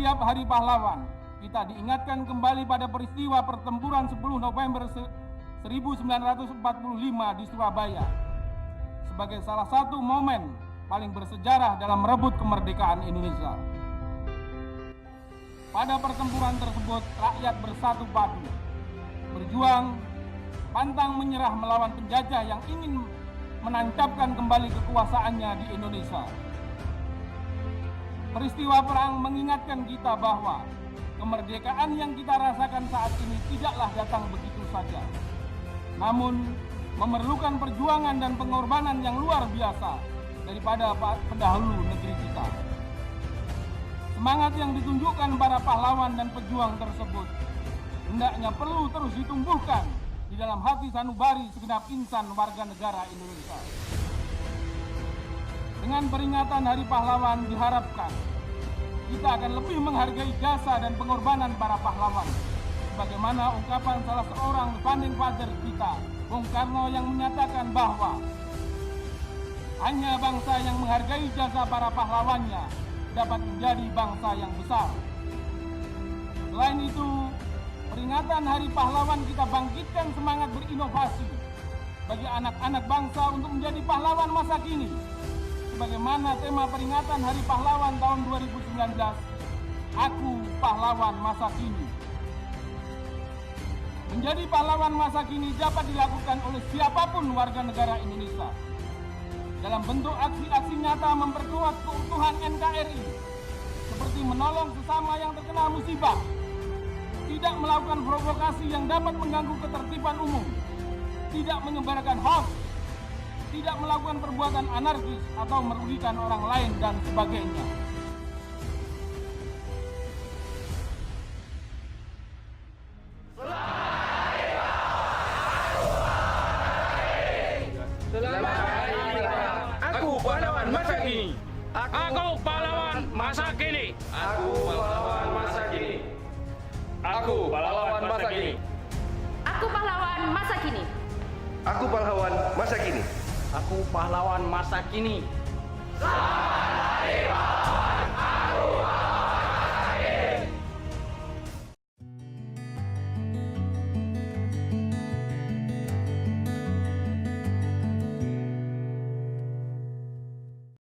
setiap hari pahlawan, kita diingatkan kembali pada peristiwa pertempuran 10 November 1945 di Surabaya sebagai salah satu momen paling bersejarah dalam merebut kemerdekaan Indonesia. Pada pertempuran tersebut, rakyat bersatu padu, berjuang, pantang menyerah melawan penjajah yang ingin menancapkan kembali kekuasaannya di Indonesia. Peristiwa perang mengingatkan kita bahwa kemerdekaan yang kita rasakan saat ini tidaklah datang begitu saja, namun memerlukan perjuangan dan pengorbanan yang luar biasa daripada pendahulu negeri kita. Semangat yang ditunjukkan para pahlawan dan pejuang tersebut hendaknya perlu terus ditumbuhkan di dalam hati sanubari segenap insan warga negara Indonesia. Dengan peringatan Hari Pahlawan diharapkan kita akan lebih menghargai jasa dan pengorbanan para pahlawan, sebagaimana ungkapan salah seorang founding father kita, Bung Karno, yang menyatakan bahwa hanya bangsa yang menghargai jasa para pahlawannya dapat menjadi bangsa yang besar. Selain itu, peringatan Hari Pahlawan kita bangkitkan semangat berinovasi bagi anak-anak bangsa untuk menjadi pahlawan masa kini. Sebagaimana tema peringatan Hari Pahlawan tahun 2019, Aku Pahlawan Masa Kini. Menjadi pahlawan masa kini dapat dilakukan oleh siapapun warga negara Indonesia dalam bentuk aksi-aksi nyata memperkuat keutuhan NKRI, seperti menolong sesama yang terkena musibah, tidak melakukan provokasi yang dapat mengganggu ketertiban umum, tidak menyebarkan hoax, tidak melakukan perbuatan anarkis atau merugikan orang lain, dan sebagainya. Aku pahlawan masa kini. Aku pahlawan masa kini. Aku pahlawan masa kini. Aku pahlawan masa kini. Aku pahlawan masa kini. Aku pahlawan masa kini. Aku pahlawan masa kini.